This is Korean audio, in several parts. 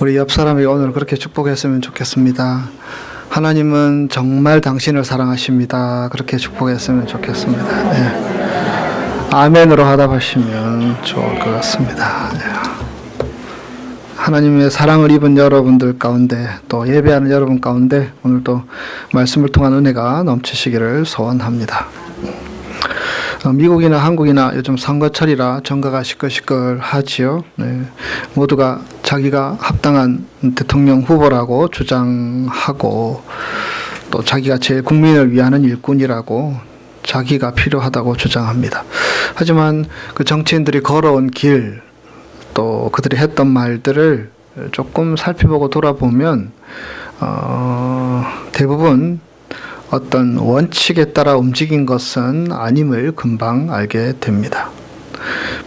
우리 옆 사람에게 오늘 그렇게 축복했으면 좋겠습니다. 하나님은 정말 당신을 사랑하십니다. 그렇게 축복했으면 좋겠습니다. 네. 아멘으로 하답하시면 좋을 것 같습니다. 네. 하나님의 사랑을 입은 여러분들 가운데 또 예배하는 여러분 가운데 오늘도 말씀을 통한 은혜가 넘치시기를 소원합니다. 미국이나 한국이나 요즘 선거철이라 정가가 시끌시끌하지요. 네. 모두가 자기가 합당한 대통령 후보라고 주장하고 또 자기가 제 국민을 위하는 일꾼이라고 자기가 필요하다고 주장합니다. 하지만 그 정치인들이 걸어온 길 또 그들이 했던 말들을 조금 살펴보고 돌아보면 대부분 어떤 원칙에 따라 움직인 것은 아님을 금방 알게 됩니다.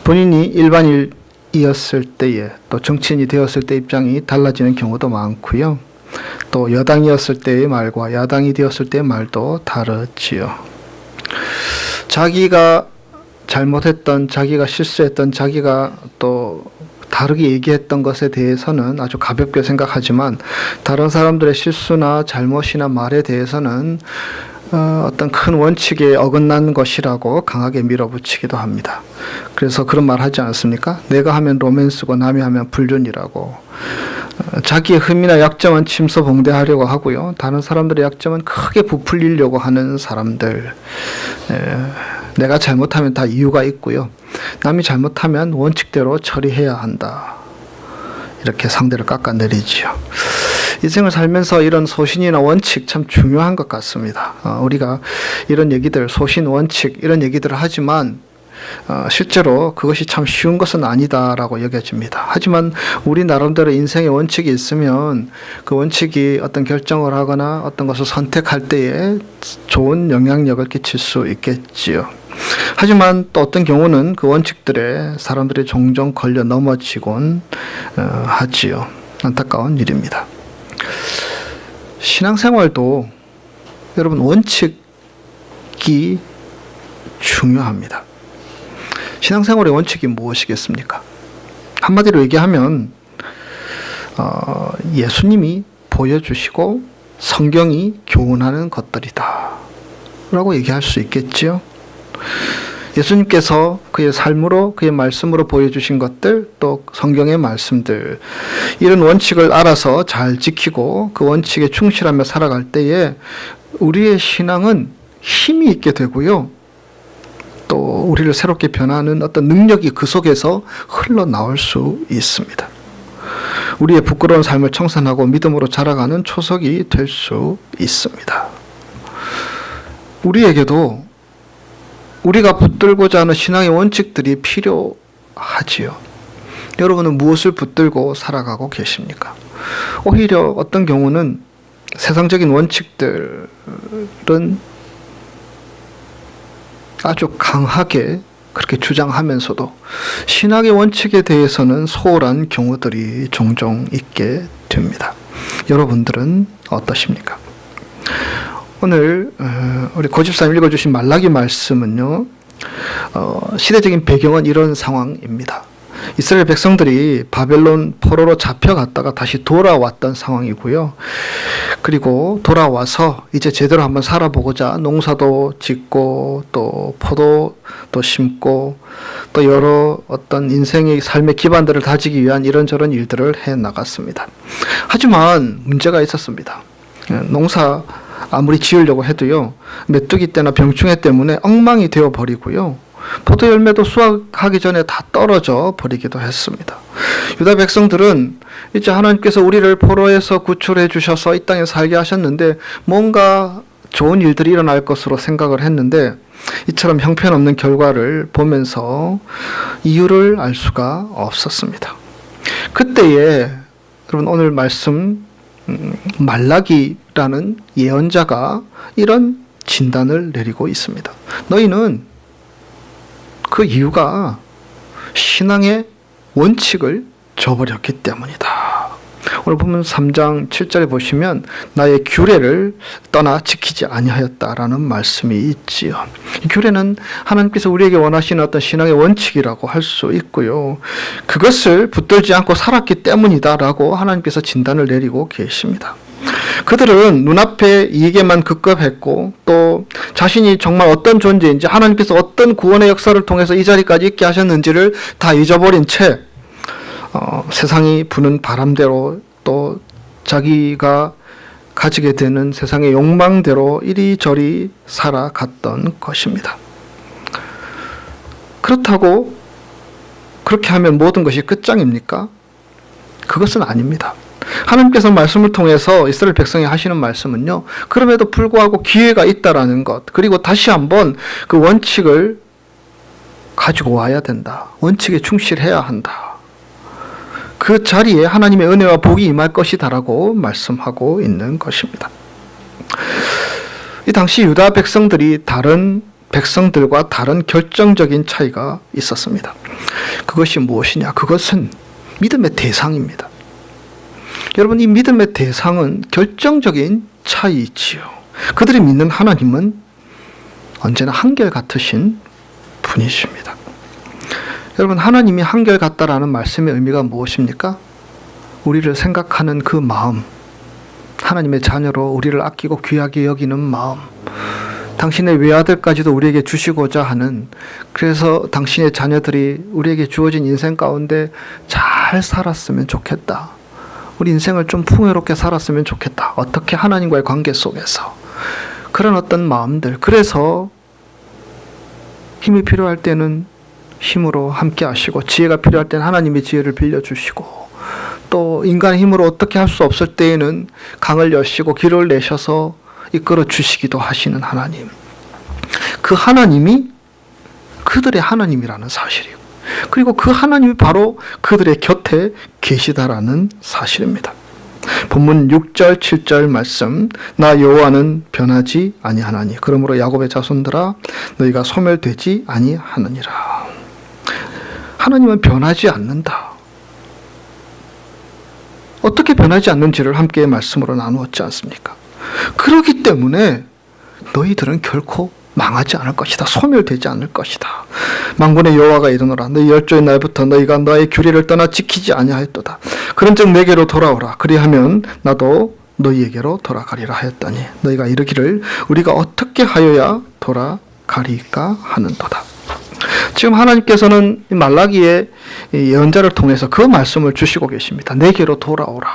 본인이 일반인이었을 때에 또 정치인이 되었을 때 입장이 달라지는 경우도 많고요. 또 여당이었을 때의 말과 야당이 되었을 때의 말도 다르지요. 자기가 잘못했던, 자기가 실수했던, 자기가 또 다르게 얘기했던 것에 대해서는 아주 가볍게 생각하지만 다른 사람들의 실수나 잘못이나 말에 대해서는 어떤 큰 원칙에 어긋난 것이라고 강하게 밀어붙이기도 합니다. 그래서 그런 말 하지 않습니까? 내가 하면 로맨스고 남이 하면 불륜이라고. 자기의 흠이나 약점은 침소봉대하려고 하고요. 다른 사람들의 약점은 크게 부풀리려고 하는 사람들. 내가 잘못하면 다 이유가 있고요. 남이 잘못하면 원칙대로 처리해야 한다. 이렇게 상대를 깎아내리지요. 인생을 살면서 이런 소신이나 원칙 참 중요한 것 같습니다. 우리가 이런 얘기들, 소신, 원칙 이런 얘기들을 하지만 실제로 그것이 참 쉬운 것은 아니다라고 여겨집니다. 하지만 우리 나름대로 인생의 원칙이 있으면 그 원칙이 어떤 결정을 하거나 어떤 것을 선택할 때에 좋은 영향력을 끼칠 수 있겠지요. 하지만 또 어떤 경우는 그 원칙들에 사람들이 종종 걸려 넘어지곤 하지요. 안타까운 일입니다. 신앙생활도 여러분 원칙이 중요합니다. 신앙생활의 원칙이 무엇이겠습니까? 한마디로 얘기하면 예수님이 보여주시고 성경이 교훈하는 것들이다 라고 얘기할 수 있겠지요. 예수님께서 그의 삶으로 그의 말씀으로 보여주신 것들 또 성경의 말씀들 이런 원칙을 알아서 잘 지키고 그 원칙에 충실하며 살아갈 때에 우리의 신앙은 힘이 있게 되고요. 또 우리를 새롭게 변하는 어떤 능력이 그 속에서 흘러나올 수 있습니다. 우리의 부끄러운 삶을 청산하고 믿음으로 자라가는 초석이 될 수 있습니다. 우리에게도 우리가 붙들고자 하는 신앙의 원칙들이 필요하지요. 여러분은 무엇을 붙들고 살아가고 계십니까? 오히려 어떤 경우는 세상적인 원칙들은 아주 강하게 그렇게 주장하면서도 신학의 원칙에 대해서는 소홀한 경우들이 종종 있게 됩니다. 여러분들은 어떠십니까? 오늘 우리 고집사님 읽어주신 말라기 말씀은요, 시대적인 배경은 이런 상황입니다. 이스라엘 백성들이 바벨론 포로로 잡혀갔다가 다시 돌아왔던 상황이고요. 그리고 돌아와서 이제 제대로 한번 살아보고자 농사도 짓고 또 포도도 심고 또 여러 어떤 인생의 삶의 기반들을 다지기 위한 이런저런 일들을 해 나갔습니다. 하지만 문제가 있었습니다. 농사 아무리 지으려고 해도요, 메뚜기 떼나 병충해 때문에 엉망이 되어 버리고요. 포도 열매도 수확하기 전에 다 떨어져 버리기도 했습니다. 유다 백성들은 이제 하나님께서 우리를 포로에서 구출해 주셔서 이 땅에 살게 하셨는데 뭔가 좋은 일들이 일어날 것으로 생각을 했는데 이처럼 형편없는 결과를 보면서 이유를 알 수가 없었습니다. 그때에 여러분 오늘 말씀 말라기라는 예언자가 이런 진단을 내리고 있습니다. 너희는 그 이유가 신앙의 원칙을 저버렸기 때문이다. 오늘 보면 3장 7절에 보시면 나의 규례를 떠나 지키지 아니하였다라는 말씀이 있지요. 이 규례는 하나님께서 우리에게 원하시는 어떤 신앙의 원칙이라고 할 수 있고요. 그것을 붙들지 않고 살았기 때문이다라고 하나님께서 진단을 내리고 계십니다. 그들은 눈앞에 이익에만 급급했고 또 자신이 정말 어떤 존재인지 하나님께서 어떤 구원의 역사를 통해서 이 자리까지 있게 하셨는지를 다 잊어버린 채 세상이 부는 바람대로 또 자기가 가지게 되는 세상의 욕망대로 이리저리 살아갔던 것입니다. 그렇다고 그렇게 하면 모든 것이 끝장입니까? 그것은 아닙니다. 하나님께서 말씀을 통해서 이스라엘 백성이 하시는 말씀은요, 그럼에도 불구하고 기회가 있다라는 것, 그리고 다시 한번 그 원칙을 가지고 와야 된다. 원칙에 충실해야 한다. 그 자리에 하나님의 은혜와 복이 임할 것이다라고 말씀하고 있는 것입니다. 이 당시 유다 백성들이 다른 백성들과 다른 결정적인 차이가 있었습니다. 그것이 무엇이냐? 그것은 믿음의 대상입니다. 여러분, 이 믿음의 대상은 결정적인 차이이지요. 그들이 믿는 하나님은 언제나 한결같으신 분이십니다. 여러분, 하나님이 한결같다라는 말씀의 의미가 무엇입니까? 우리를 생각하는 그 마음, 하나님의 자녀로 우리를 아끼고 귀하게 여기는 마음, 당신의 외아들까지도 우리에게 주시고자 하는, 그래서 당신의 자녀들이 우리에게 주어진 인생 가운데 잘 살았으면 좋겠다. 우리 인생을 좀 풍요롭게 살았으면 좋겠다. 어떻게 하나님과의 관계 속에서. 그런 어떤 마음들. 그래서 힘이 필요할 때는 힘으로 함께 하시고, 지혜가 필요할 때는 하나님의 지혜를 빌려주시고, 또 인간의 힘으로 어떻게 할 수 없을 때에는 강을 여시고 길을 내셔서 이끌어 주시기도 하시는 하나님. 그 하나님이 그들의 하나님이라는 사실이에요. 그리고 그 하나님이 바로 그들의 곁에 계시다라는 사실입니다. 본문 6절 7절 말씀, 나 여호와는 변하지 아니하나니 그러므로 야곱의 자손들아 너희가 소멸되지 아니하느니라. 하나님은 변하지 않는다. 어떻게 변하지 않는지를 함께 말씀으로 나누었지 않습니까? 그렇기 때문에 너희들은 결코 망하지 않을 것이다. 소멸되지 않을 것이다. 만군의 여호와가 이르노라. 너희 열조의 날부터 너희가 너의 규례를 떠나 지키지 아니하였도다. 그런즉 내게로 돌아오라. 그리하면 나도 너희에게로 돌아가리라 하였더니 너희가 이르기를 우리가 어떻게 하여야 돌아가리까 하는도다. 지금 하나님께서는 말라기의 예언자를 통해서 그 말씀을 주시고 계십니다. 내게로 돌아오라.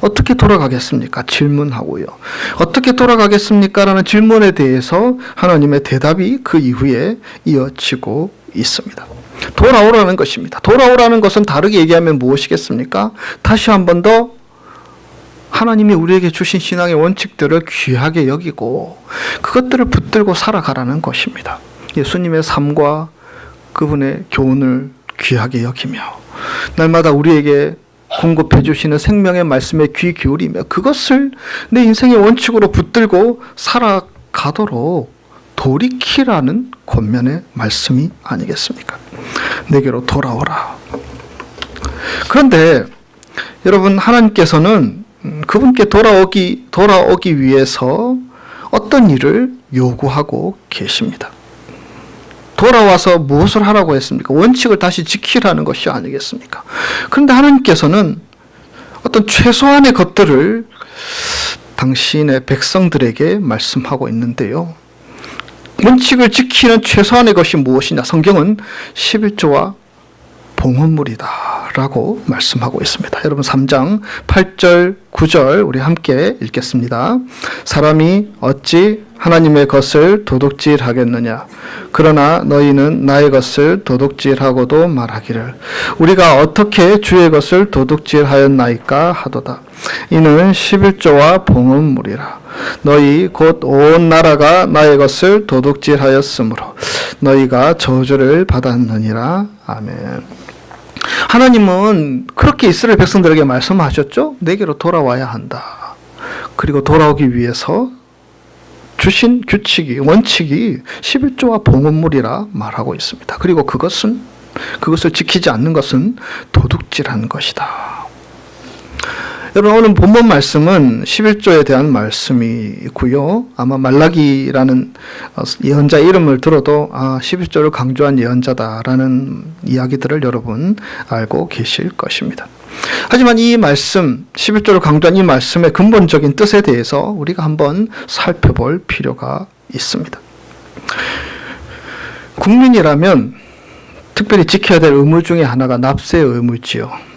어떻게 돌아가겠습니까? 질문하고요. 어떻게 돌아가겠습니까? 라는 질문에 대해서 하나님의 대답이 그 이후에 이어지고 있습니다. 돌아오라는 것입니다. 돌아오라는 것은 다르게 얘기하면 무엇이겠습니까? 다시 한 번 더 하나님이 우리에게 주신 신앙의 원칙들을 귀하게 여기고 그것들을 붙들고 살아가라는 것입니다. 예수님의 삶과 그분의 교훈을 귀하게 여기며 날마다 우리에게 공급해 주시는 생명의 말씀에 귀 기울이며 그것을 내 인생의 원칙으로 붙들고 살아가도록 돌이키라는 권면의 말씀이 아니겠습니까? 내게로 돌아오라. 그런데 여러분, 하나님께서는 그분께 돌아오기 위해서 어떤 일을 요구하고 계십니다. 돌아와서 무엇을 하라고 했습니까? 원칙을 다시 지키라는 것이 아니겠습니까? 그런데 하나님께서는 어떤 최소한의 것들을 당신의 백성들에게 말씀하고 있는데요. 원칙을 지키는 최소한의 것이 무엇이냐? 성경은 11조와 봉헌물이다 라고 말씀하고 있습니다. 여러분 3장 8절 9절 우리 함께 읽겠습니다. 사람이 어찌 하나님의 것을 도둑질하겠느냐? 그러나 너희는 나의 것을 도둑질하고도 말하기를 우리가 어떻게 주의 것을 도둑질하였나이까 하도다. 이는 11조와 봉헌물이라. 너희 곧 온 나라가 나의 것을 도둑질하였으므로 너희가 저주를 받았느니라. 아멘. 하나님은 그렇게 이스라엘 백성들에게 말씀하셨죠. 내게로 돌아와야 한다. 그리고 돌아오기 위해서 주신 규칙이, 원칙이 11조와 봉헌물이라 말하고 있습니다. 그리고 그것을 지키지 않는 것은 도둑질한 것이다. 여러분, 오늘 본문 말씀은 11조에 대한 말씀이고요. 아마 말라기라는 예언자 이름을 들어도 11조를 강조한 예언자다라는 이야기들을 여러분 알고 계실 것입니다. 하지만 이 말씀, 11조를 강조한 이 말씀의 근본적인 뜻에 대해서 우리가 한번 살펴볼 필요가 있습니다. 국민이라면 특별히 지켜야 될 의무 중에 하나가 납세의 의무지요.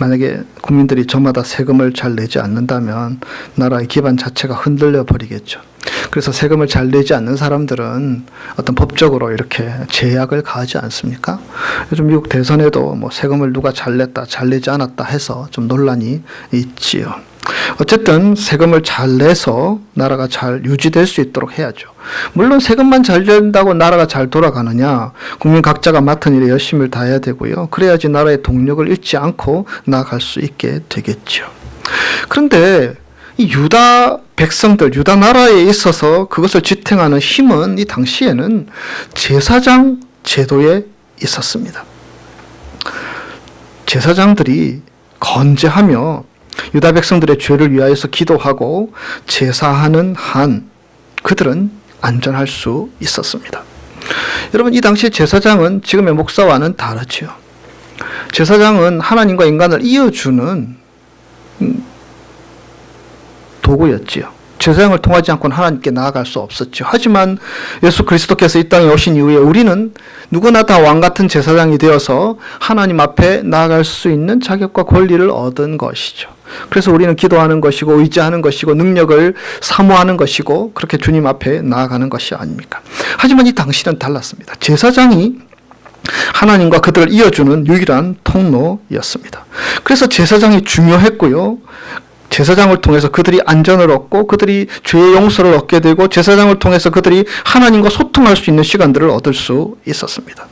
만약에 국민들이 저마다 세금을 잘 내지 않는다면 나라의 기반 자체가 흔들려 버리겠죠. 그래서 세금을 잘 내지 않는 사람들은 어떤 법적으로 이렇게 제약을 가하지 않습니까? 요즘 미국 대선에도 뭐 세금을 누가 잘 냈다, 잘 내지 않았다 해서 좀 논란이 있지요. 어쨌든 세금을 잘 내서 나라가 잘 유지될 수 있도록 해야죠. 물론 세금만 잘 낸다고 나라가 잘 돌아가느냐, 국민 각자가 맡은 일에 열심을 다해야 되고요. 그래야지 나라의 동력을 잃지 않고 나아갈 수 있게 되겠죠. 그런데 이 유다 백성들, 유다 나라에 있어서 그것을 지탱하는 힘은 이 당시에는 제사장 제도에 있었습니다. 제사장들이 건재하며 유다 백성들의 죄를 위하여서 기도하고 제사하는 한 그들은 안전할 수 있었습니다. 여러분, 이 당시 제사장은 지금의 목사와는 다르지요. 제사장은 하나님과 인간을 이어주는 도구였지요. 제사장을 통하지 않고는 하나님께 나아갈 수 없었죠. 하지만 예수 그리스도께서 이 땅에 오신 이후에 우리는 누구나 다 왕같은 제사장이 되어서 하나님 앞에 나아갈 수 있는 자격과 권리를 얻은 것이죠. 그래서 우리는 기도하는 것이고 의지하는 것이고 능력을 사모하는 것이고 그렇게 주님 앞에 나아가는 것이 아닙니까? 하지만 이 당시는 달랐습니다. 제사장이 하나님과 그들을 이어주는 유일한 통로였습니다. 그래서 제사장이 중요했고요. 제사장을 통해서 그들이 안전을 얻고 그들이 죄의 용서를 얻게 되고 제사장을 통해서 그들이 하나님과 소통할 수 있는 시간들을 얻을 수 있었습니다.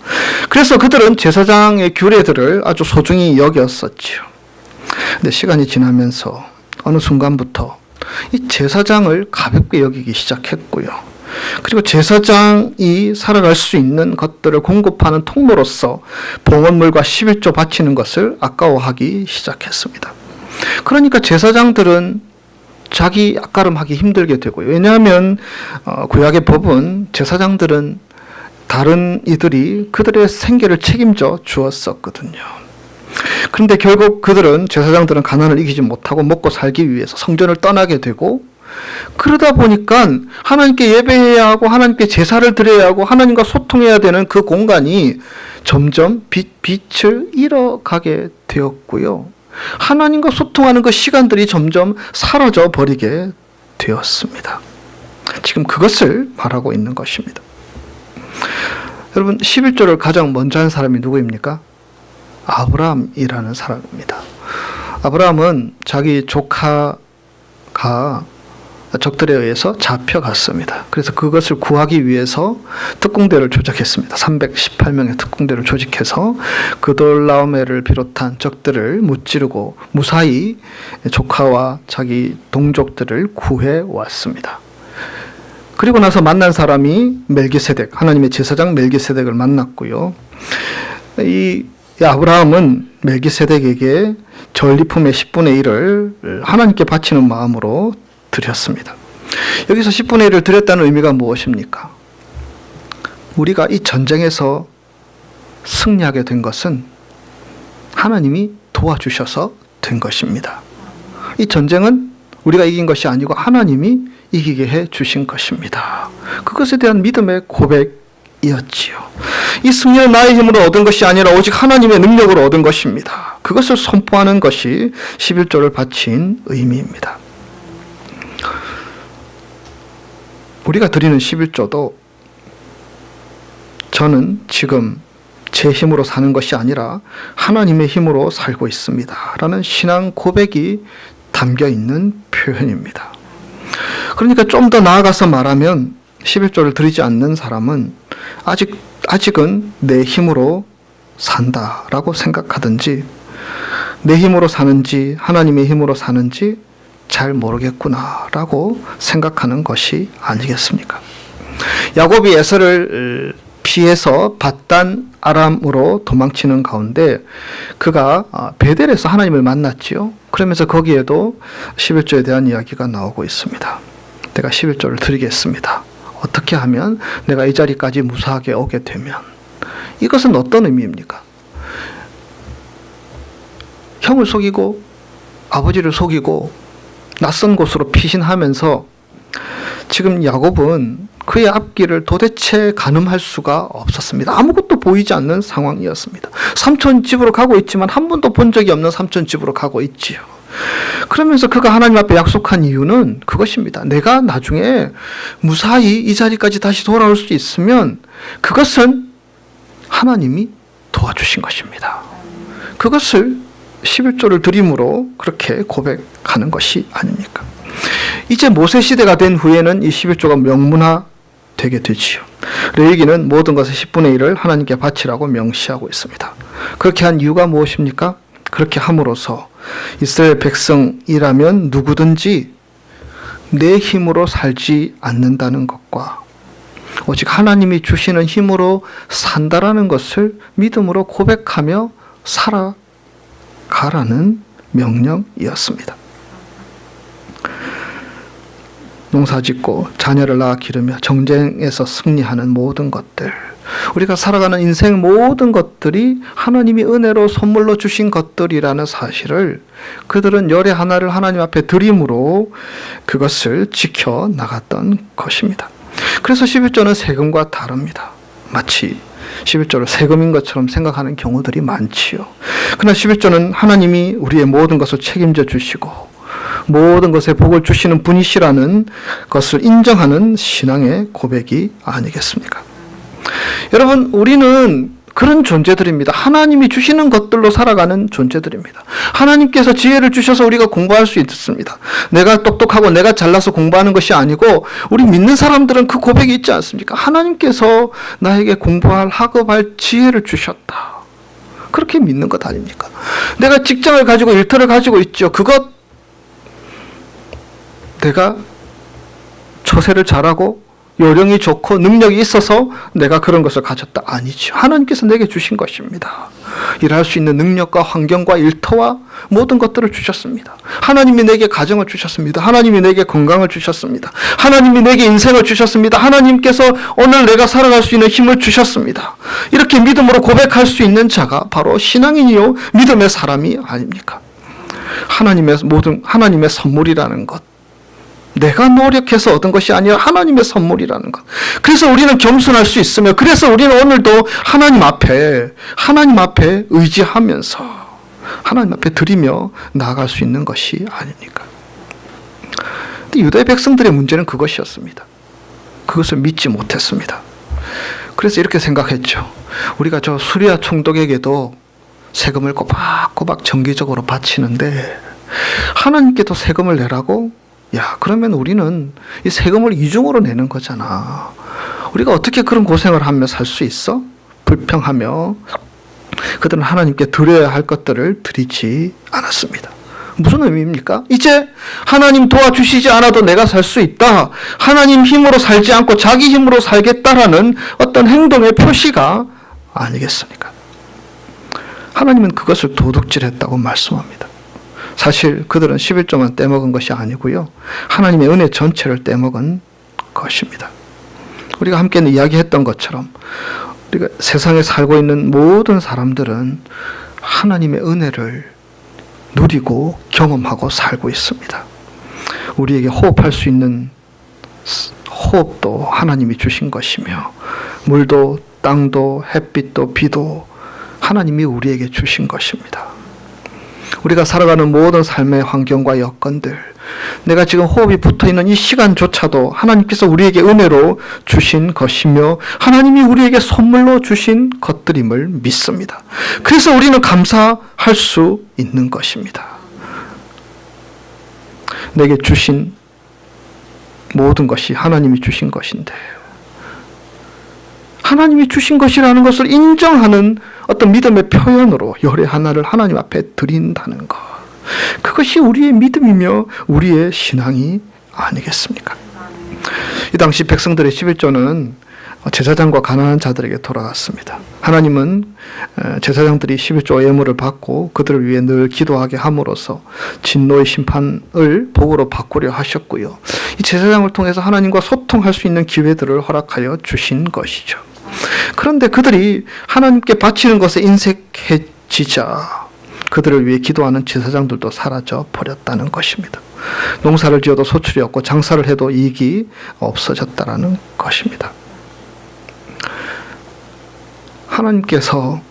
그래서 그들은 제사장의 규례들을 아주 소중히 여겼었지요. 근데 시간이 지나면서 어느 순간부터 이 제사장을 가볍게 여기기 시작했고요. 그리고 제사장이 살아갈 수 있는 것들을 공급하는 통로로서 봉헌물과 11조 바치는 것을 아까워하기 시작했습니다. 그러니까 제사장들은 자기 앞가름하기 힘들게 되고요. 왜냐하면 구약의 법은 제사장들은 다른 이들이 그들의 생계를 책임져 주었었거든요. 그런데 결국 제사장들은 가난을 이기지 못하고 먹고 살기 위해서 성전을 떠나게 되고, 그러다 보니까 하나님께 예배해야 하고 하나님께 제사를 드려야 하고 하나님과 소통해야 되는 그 공간이 점점 빛을 잃어가게 되었고요. 하나님과 소통하는 그 시간들이 점점 사라져 버리게 되었습니다. 지금 그것을 말하고 있는 것입니다. 여러분, 11조를 가장 먼저 한 사람이 누구입니까? 아브라함이라는 사람입니다. 아브라함은 자기 조카가 적들에 의해서 잡혀갔습니다. 그래서 그것을 구하기 위해서 특공대를 조직했습니다. 318명의 특공대를 조직해서 그돌라오메를 비롯한 적들을 무찌르고 무사히 조카와 자기 동족들을 구해왔습니다. 그리고 나서 만난 사람이 멜기세덱, 하나님의 제사장 멜기세덱을 만났고요. 이 아브라함은 멜기세덱에게 전리품의 10분의 1을 하나님께 바치는 마음으로 드렸습니다. 여기서 10분의 1을 드렸다는 의미가 무엇입니까? 우리가 이 전쟁에서 승리하게 된 것은 하나님이 도와주셔서 된 것입니다. 이 전쟁은 우리가 이긴 것이 아니고 하나님이 이기게 해 주신 것입니다. 그것에 대한 믿음의 고백이었지요. 이 승리는 나의 힘으로 얻은 것이 아니라 오직 하나님의 능력으로 얻은 것입니다. 그것을 선포하는 것이 11조를 바친 의미입니다. 우리가 드리는 11조도 저는 지금 제 힘으로 사는 것이 아니라 하나님의 힘으로 살고 있습니다 라는 신앙 고백이 담겨 있는 표현입니다. 그러니까 좀 더 나아가서 말하면 11조를 드리지 않는 사람은 아직은 내 힘으로 산다라고 생각하든지 내 힘으로 사는지 하나님의 힘으로 사는지 잘 모르겠구나라고 생각하는 것이 아니겠습니까? 야곱이 에서를 피해서 바단 아람으로 도망치는 가운데 그가 베델에서 하나님을 만났지요. 그러면서 거기에도 11조에 대한 이야기가 나오고 있습니다. 내가 11조를 드리겠습니다. 어떻게 하면 내가 이 자리까지 무사하게 오게 되면. 이것은 어떤 의미입니까? 형을 속이고 아버지를 속이고 낯선 곳으로 피신하면서 지금 야곱은 그의 앞길을 도대체 가늠할 수가 없었습니다. 아무것도 보이지 않는 상황이었습니다. 삼촌 집으로 가고 있지만 한 번도 본 적이 없는 삼촌 집으로 가고 있지요. 그러면서 그가 하나님 앞에 약속한 이유는 그것입니다. 내가 나중에 무사히 이 자리까지 다시 돌아올 수 있으면 그것은 하나님이 도와주신 것입니다. 그것을 11조를 드림으로 그렇게 고백하는 것이 아닙니까? 이제 모세 시대가 된 후에는 이 11조가 명문화되게 되지요. 레위기는 모든 것의 10분의 1을 하나님께 바치라고 명시하고 있습니다. 그렇게 한 이유가 무엇입니까? 그렇게 함으로써 이스라엘 백성이라면 누구든지 내 힘으로 살지 않는다는 것과 오직 하나님이 주시는 힘으로 산다라는 것을 믿음으로 고백하며 살아가라는 명령이었습니다. 농사짓고 자녀를 낳아 기르며 정쟁에서 승리하는 모든 것들, 우리가 살아가는 인생 모든 것들이 하나님이 은혜로 선물로 주신 것들이라는 사실을 그들은 열의 하나를 하나님 앞에 드림으로 그것을 지켜나갔던 것입니다. 그래서 11조는 세금과 다릅니다. 마치 11조를 세금인 것처럼 생각하는 경우들이 많지요. 그러나 11조는 하나님이 우리의 모든 것을 책임져 주시고 모든 것에 복을 주시는 분이시라는 것을 인정하는 신앙의 고백이 아니겠습니까? 여러분, 우리는 그런 존재들입니다. 하나님이 주시는 것들로 살아가는 존재들입니다. 하나님께서 지혜를 주셔서 우리가 공부할 수 있습니다. 내가 똑똑하고 내가 잘나서 공부하는 것이 아니고 우리 믿는 사람들은 그 고백이 있지 않습니까? 하나님께서 나에게 공부할 학업할 지혜를 주셨다. 그렇게 믿는 것 아닙니까? 내가 직장을 가지고 일터를 가지고 있죠. 그것 내가 처세를 잘하고 요령이 좋고 능력이 있어서 내가 그런 것을 가졌다. 아니죠. 하나님께서 내게 주신 것입니다. 일할 수 있는 능력과 환경과 일터와 모든 것들을 주셨습니다. 하나님이 내게 가정을 주셨습니다. 하나님이 내게 건강을 주셨습니다. 하나님이 내게 인생을 주셨습니다. 하나님께서 오늘 내가 살아갈 수 있는 힘을 주셨습니다. 이렇게 믿음으로 고백할 수 있는 자가 바로 신앙인이요 믿음의 사람이 아닙니까? 하나님의 선물이라는 것, 내가 노력해서 얻은 것이 아니라 하나님의 선물이라는 것. 그래서 우리는 겸손할 수 있으며, 그래서 우리는 오늘도 하나님 앞에 의지하면서 하나님 앞에 드리며 나아갈 수 있는 것이 아닙니까? 근데 유다의 백성들의 문제는 그것이었습니다. 그것을 믿지 못했습니다. 그래서 이렇게 생각했죠. 우리가 저 수리아 총독에게도 세금을 꼬박꼬박 정기적으로 바치는데 하나님께도 세금을 내라고? 야, 그러면 우리는 이 세금을 이중으로 내는 거잖아. 우리가 어떻게 그런 고생을 하며 살 수 있어? 불평하며 그들은 하나님께 드려야 할 것들을 드리지 않았습니다. 무슨 의미입니까? 이제 하나님 도와주시지 않아도 내가 살 수 있다. 하나님 힘으로 살지 않고 자기 힘으로 살겠다라는 어떤 행동의 표시가 아니겠습니까? 하나님은 그것을 도둑질했다고 말씀합니다. 사실 그들은 11조만 떼먹은 것이 아니고요. 하나님의 은혜 전체를 떼먹은 것입니다. 우리가 함께 이야기했던 것처럼 우리가 세상에 살고 있는 모든 사람들은 하나님의 은혜를 누리고 경험하고 살고 있습니다. 우리에게 호흡할 수 있는 호흡도 하나님이 주신 것이며 물도 땅도 햇빛도 비도 하나님이 우리에게 주신 것입니다. 우리가 살아가는 모든 삶의 환경과 여건들, 내가 지금 호흡이 붙어있는 이 시간조차도 하나님께서 우리에게 은혜로 주신 것이며 하나님이 우리에게 선물로 주신 것들임을 믿습니다. 그래서 우리는 감사할 수 있는 것입니다. 내게 주신 모든 것이 하나님이 주신 것인데 하나님이 주신 것이라는 것을 인정하는 어떤 믿음의 표현으로 열의 하나를 하나님 앞에 드린다는 것, 그것이 우리의 믿음이며 우리의 신앙이 아니겠습니까? 이 당시 백성들의 11조는 제사장과 가난한 자들에게 돌아갔습니다. 하나님은 제사장들이 11조 예물을 받고 그들을 위해 늘 기도하게 함으로써 진노의 심판을 복으로 바꾸려 하셨고요. 이 제사장을 통해서 하나님과 소통할 수 있는 기회들을 허락하여 주신 것이죠. 그런데 그들이 하나님께 바치는 것에 인색해지자 그들을 위해 기도하는 제사장들도 사라져 버렸다는 것입니다. 농사를 지어도 소출이 없고 장사를 해도 이익이 없어졌다는 것입니다. 하나님께서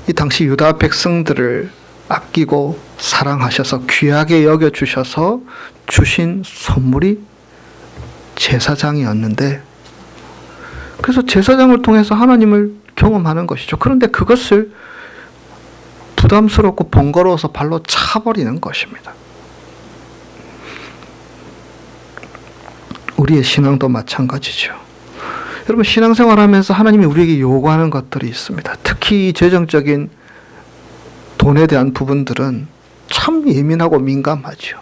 이 당시 유다 백성들을 아끼고 사랑하셔서 귀하게 여겨주셔서 주신 선물이 제사장이었는데, 그래서 제사장을 통해서 하나님을 경험하는 것이죠. 그런데 그것을 부담스럽고 번거로워서 발로 차버리는 것입니다. 우리의 신앙도 마찬가지죠. 여러분, 신앙생활하면서 하나님이 우리에게 요구하는 것들이 있습니다. 특히 재정적인 돈에 대한 부분들은 참 예민하고 민감하죠.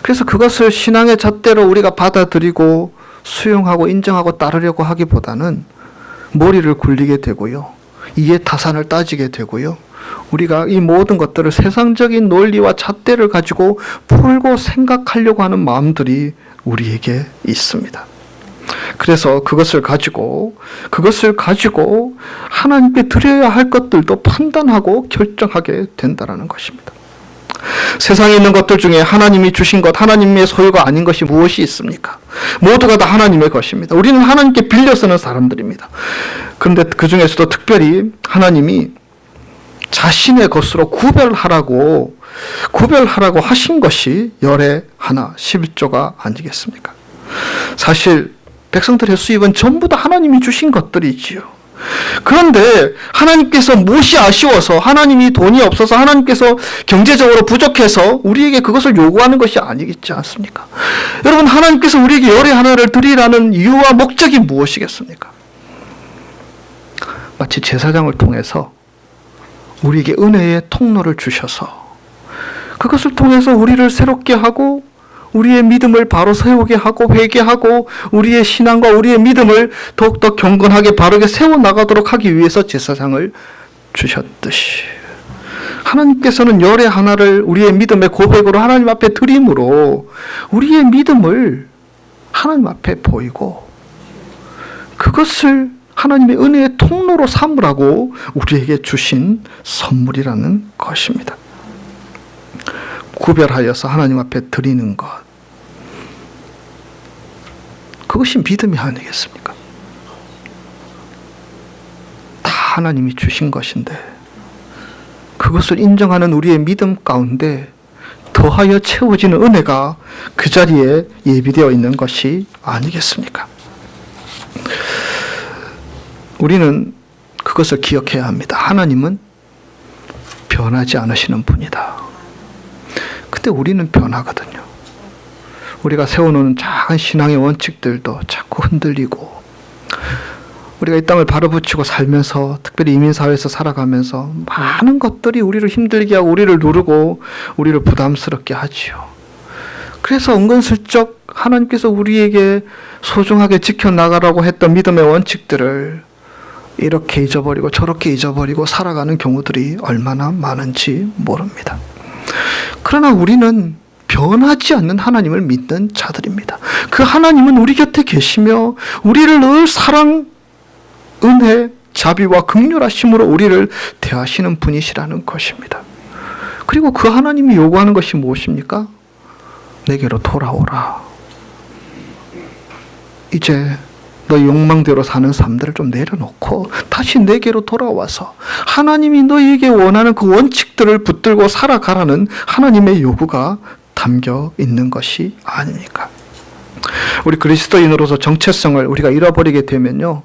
그래서 그것을 신앙의 잣대로 우리가 받아들이고 수용하고 인정하고 따르려고 하기보다는 머리를 굴리게 되고요. 이해 타산을 따지게 되고요. 우리가 이 모든 것들을 세상적인 논리와 잣대를 가지고 풀고 생각하려고 하는 마음들이 우리에게 있습니다. 그래서 그것을 가지고 하나님께 드려야 할 것들도 판단하고 결정하게 된다는 것입니다. 세상에 있는 것들 중에 하나님이 주신 것, 하나님의 소유가 아닌 것이 무엇이 있습니까? 모두가 다 하나님의 것입니다. 우리는 하나님께 빌려 쓰는 사람들입니다. 그런데 그 중에서도 특별히 하나님이 자신의 것으로 구별하라고 하신 것이 열의 하나, 11조가 아니겠습니까? 사실 백성들의 수입은 전부 다 하나님이 주신 것들이지요. 그런데 하나님께서 무엇이 아쉬워서, 하나님이 돈이 없어서, 하나님께서 경제적으로 부족해서 우리에게 그것을 요구하는 것이 아니겠지 않습니까? 여러분, 하나님께서 우리에게 열의 하나를 드리라는 이유와 목적이 무엇이겠습니까? 마치 제사장을 통해서 우리에게 은혜의 통로를 주셔서 그것을 통해서 우리를 새롭게 하고 우리의 믿음을 바로 세우게 하고 회개하고 우리의 신앙과 우리의 믿음을 더욱더 경건하게 바르게 세워나가도록 하기 위해서 제사장을 주셨듯이, 하나님께서는 열의 하나를 우리의 믿음의 고백으로 하나님 앞에 드림으로 우리의 믿음을 하나님 앞에 보이고 그것을 하나님의 은혜의 통로로 삼으라고 우리에게 주신 선물이라는 것입니다. 구별하여서 하나님 앞에 드리는 것, 그것이 믿음이 아니겠습니까? 다 하나님이 주신 것인데 그것을 인정하는 우리의 믿음 가운데 더하여 채워지는 은혜가 그 자리에 예비되어 있는 것이 아니겠습니까? 우리는 그것을 기억해야 합니다. 하나님은 변하지 않으시는 분이다. 근데 우리는 변하거든요. 우리가 세워놓은 작은 신앙의 원칙들도 자꾸 흔들리고, 우리가 이 땅을 바로붙이고 살면서, 특별히 이민사회에서 살아가면서 많은 것들이 우리를 힘들게 하고 우리를 누르고 우리를 부담스럽게 하지요. 그래서 은근슬쩍 하나님께서 우리에게 소중하게 지켜나가라고 했던 믿음의 원칙들을 이렇게 잊어버리고 저렇게 잊어버리고 살아가는 경우들이 얼마나 많은지 모릅니다. 그러나 우리는 변하지 않는 하나님을 믿는 자들입니다. 그 하나님은 우리 곁에 계시며 우리를 늘 사랑, 은혜, 자비와 긍휼하심으로 우리를 대하시는 분이시라는 것입니다. 그리고 그 하나님이 요구하는 것이 무엇입니까? 내게로 돌아오라. 이제 너의 욕망대로 사는 삶들을 좀 내려놓고 다시 내게로 돌아와서 하나님이 너에게 원하는 그 원칙들을 붙들고 살아가라는 하나님의 요구가 담겨 있는 것이 아닙니까? 우리 그리스도인으로서 정체성을 우리가 잃어버리게 되면요,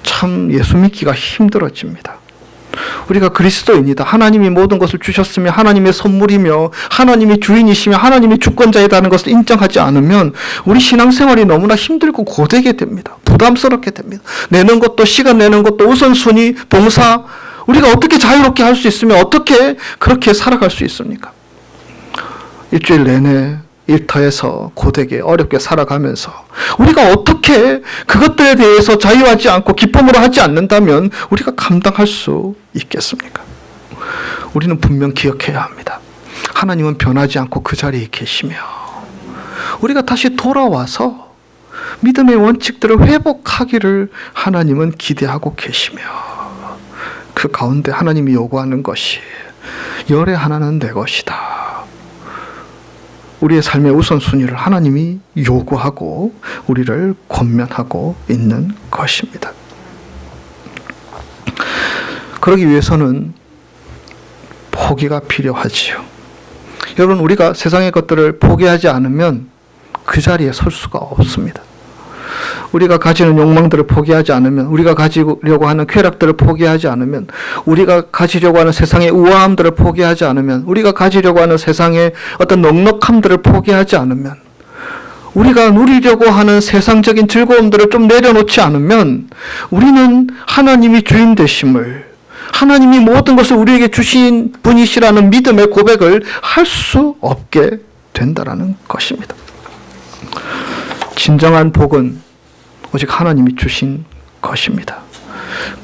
참 예수 믿기가 힘들어집니다. 우리가 그리스도인이다, 하나님이 모든 것을 주셨으며 하나님의 선물이며 하나님이 주인이시며 하나님이 주권자이다는 것을 인정하지 않으면 우리 신앙생활이 너무나 힘들고 고되게 됩니다. 부담스럽게 됩니다. 내는 것도, 시간 내는 것도, 우선순위, 봉사, 우리가 어떻게 자유롭게 할 수 있으며 어떻게 그렇게 살아갈 수 있습니까? 일주일 내내 일터에서 고되게 어렵게 살아가면서 우리가 어떻게 그것들에 대해서 자유하지 않고 기쁨으로 하지 않는다면 우리가 감당할 수 있겠습니까? 우리는 분명 기억해야 합니다. 하나님은 변하지 않고 그 자리에 계시며 우리가 다시 돌아와서 믿음의 원칙들을 회복하기를 하나님은 기대하고 계시며 그 가운데 하나님이 요구하는 것이 열의 하나는 내 것이다. 우리의 삶의 우선순위를 하나님이 요구하고 우리를 권면하고 있는 것입니다. 그러기 위해서는 포기가 필요하지요. 여러분, 우리가 세상의 것들을 포기하지 않으면 그 자리에 설 수가 없습니다. 우리가 가지는 욕망들을 포기하지 않으면, 우리가 가지려고 하는 쾌락들을 포기하지 않으면, 우리가 가지려고 하는 세상의 우아함들을 포기하지 않으면, 우리가 가지려고 하는 세상의 어떤 넉넉함들을 포기하지 않으면, 우리가 누리려고 하는 세상적인 즐거움들을 좀 내려놓지 않으면 우리는 하나님이 주인 되심을, 하나님이 모든 것을 우리에게 주신 분이시라는 믿음의 고백을 할 수 없게 된다라는 것입니다. 진정한 복은 오직 하나님이 주신 것입니다.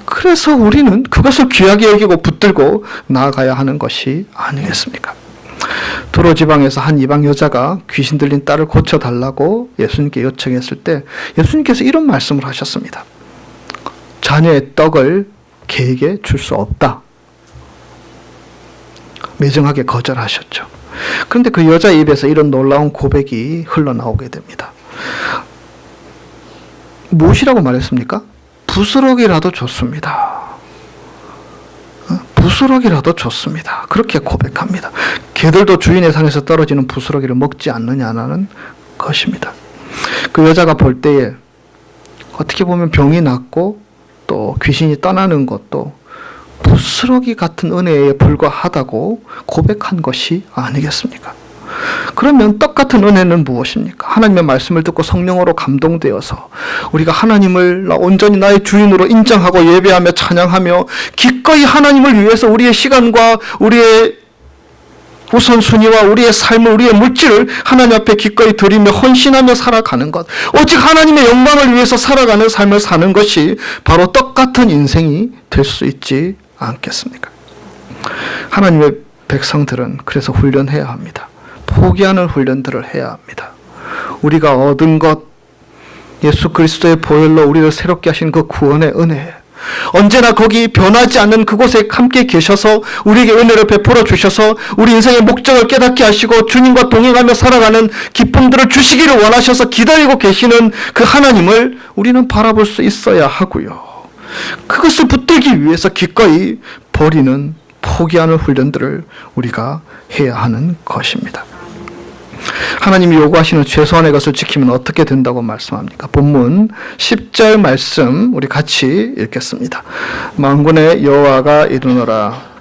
그래서 우리는 그것을 귀하게 여기고 붙들고 나아가야 하는 것이 아니겠습니까? 두로 지방에서 한 이방 여자가 귀신 들린 딸을 고쳐달라고 예수님께 요청했을 때 예수님께서 이런 말씀을 하셨습니다. 자녀의 떡을 개에게 줄 수 없다. 매정하게 거절하셨죠. 그런데 그 여자 입에서 이런 놀라운 고백이 흘러나오게 됩니다. 무엇이라고 말했습니까? 부스러기라도 좋습니다. 부스러기라도 좋습니다. 그렇게 고백합니다. 개들도 주인의 상에서 떨어지는 부스러기를 먹지 않느냐는 것입니다. 그 여자가 볼 때에 어떻게 보면 병이 낫고 또 귀신이 떠나는 것도 부스러기 같은 은혜에 불과하다고 고백한 것이 아니겠습니까? 그러면 떡 같은 은혜는 무엇입니까? 하나님의 말씀을 듣고 성령으로 감동되어서 우리가 하나님을 온전히 나의 주인으로 인정하고 예배하며 찬양하며 기꺼이 하나님을 위해서 우리의 시간과 우리의 우선순위와 우리의 삶을, 우리의 물질을 하나님 앞에 기꺼이 드리며 헌신하며 살아가는 것, 오직 하나님의 영광을 위해서 살아가는 삶을 사는 것이 바로 떡 같은 인생이 될 수 있지 않겠습니까? 하나님의 백성들은 그래서 훈련해야 합니다. 포기하는 훈련들을 해야 합니다. 우리가 얻은 것, 예수 그리스도의 보혈로 우리를 새롭게 하신 그 구원의 은혜, 언제나 거기 변하지 않는 그곳에 함께 계셔서 우리에게 은혜를 베풀어 주셔서 우리 인생의 목적을 깨닫게 하시고 주님과 동행하며 살아가는 기쁨들을 주시기를 원하셔서 기다리고 계시는 그 하나님을 우리는 바라볼 수 있어야 하고요. 그것을 붙들기 위해서 기꺼이 버리는, 포기하는 훈련들을 우리가 해야 하는 것입니다. 하나님이 요구하시는 최소한의 것을 지키면 어떻게 된다고 말씀합니까? 본문 10절 말씀 우리 같이 읽겠습니다. 만군의 여호와가 이르노라.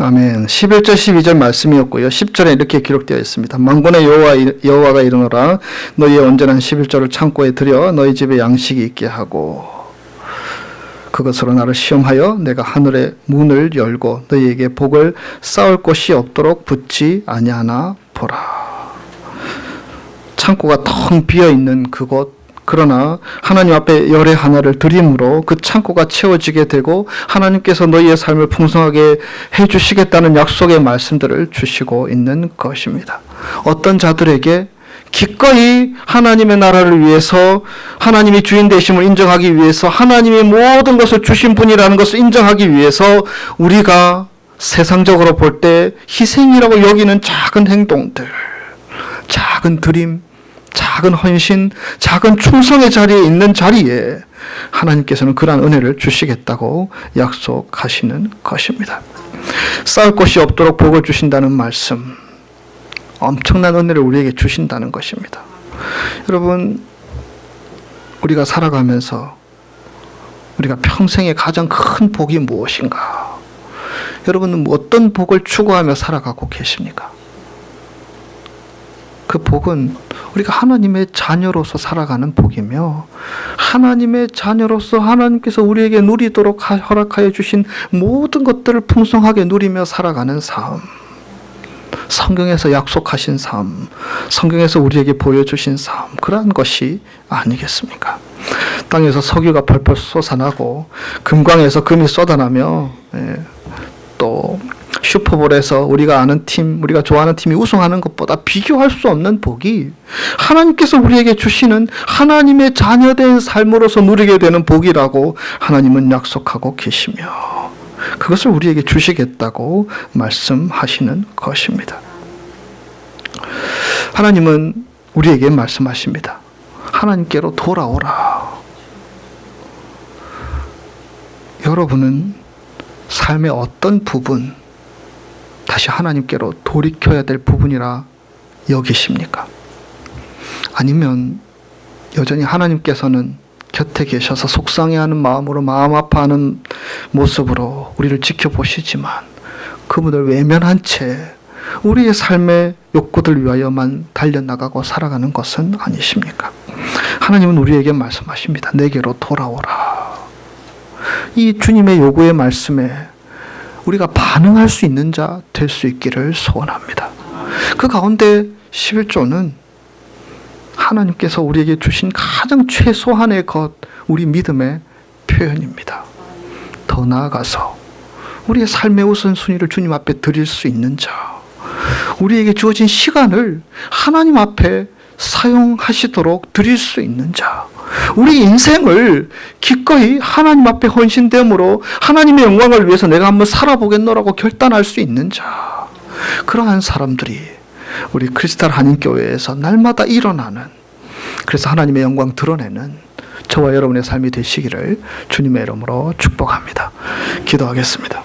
아멘. 11절 12절 말씀이었고요. 10절에 이렇게 기록되어 있습니다. 만군의 여호와가 이르노라. 너희의 온전한 11절을 창고에 들여 너희 집에 양식이 있게 하고 그것으로 나를 시험하여 내가 하늘의 문을 열고 너희에게 복을 쌓을 곳이 없도록 붙지 아니하나 보라. 창고가 텅 비어있는 그곳, 그러나 하나님 앞에 열의 하나를 드림으로 그 창고가 채워지게 되고 하나님께서 너희의 삶을 풍성하게 해주시겠다는 약속의 말씀들을 주시고 있는 것입니다. 어떤 자들에게 기꺼이 하나님의 나라를 위해서, 하나님이 주인 되심을 인정하기 위해서, 하나님이 모든 것을 주신 분이라는 것을 인정하기 위해서 우리가 세상적으로 볼 때 희생이라고 여기는 작은 행동들, 작은 드림, 작은 헌신, 작은 충성의 자리에 있는 자리에 하나님께서는 그러한 은혜를 주시겠다고 약속하시는 것입니다. 쌓을 곳이 없도록 복을 주신다는 말씀, 엄청난 은혜를 우리에게 주신다는 것입니다. 여러분, 우리가 살아가면서 우리가 평생의 가장 큰 복이 무엇인가? 여러분은 어떤 복을 추구하며 살아가고 계십니까? 그 복은 우리가 하나님의 자녀로서 살아가는 복이며, 하나님의 자녀로서 하나님께서 우리에게 누리도록 허락하여 주신 모든 것들을 풍성하게 누리며 살아가는 삶, 성경에서 약속하신 삶, 성경에서 우리에게 보여주신 삶, 그러한 것이 아니겠습니까? 땅에서 석유가 펄펄 솟아나고 금광에서 금이 쏟아나며, 또 슈퍼볼에서 우리가 아는 팀, 우리가 좋아하는 팀이 우승하는 것보다 비교할 수 없는 복이 하나님께서 우리에게 주시는 하나님의 자녀된 삶으로서 누리게 되는 복이라고 하나님은 약속하고 계시며, 그것을 우리에게 주시겠다고 말씀하시는 것입니다. 하나님은 우리에게 말씀하십니다. 하나님께로 돌아오라. 여러분은 삶의 어떤 부분, 다시 하나님께로 돌이켜야 될 부분이라 여기십니까? 아니면 여전히 하나님께서는 곁에 계셔서 속상해하는 마음으로, 마음 아파하는 모습으로 우리를 지켜보시지만 그분을 외면한 채 우리의 삶의 욕구들 위하여만 달려나가고 살아가는 것은 아니십니까? 하나님은 우리에게 말씀하십니다. 내게로 돌아오라. 이 주님의 요구의 말씀에 우리가 반응할 수 있는 자 될 수 있기를 소원합니다. 그 가운데 11조는 하나님께서 우리에게 주신 가장 최소한의 것, 우리 믿음의 표현입니다. 더 나아가서 우리의 삶의 우선순위를 주님 앞에 드릴 수 있는 자, 우리에게 주어진 시간을 하나님 앞에 사용하시도록 드릴 수 있는 자, 우리 인생을 기꺼이 하나님 앞에 헌신됨으로 하나님의 영광을 위해서 내가 한번 살아보겠노라고 결단할 수 있는 자, 그러한 사람들이 우리 크리스탈 한인교회에서 날마다 일어나는, 그래서 하나님의 영광 드러내는 저와 여러분의 삶이 되시기를 주님의 이름으로 축복합니다. 기도하겠습니다.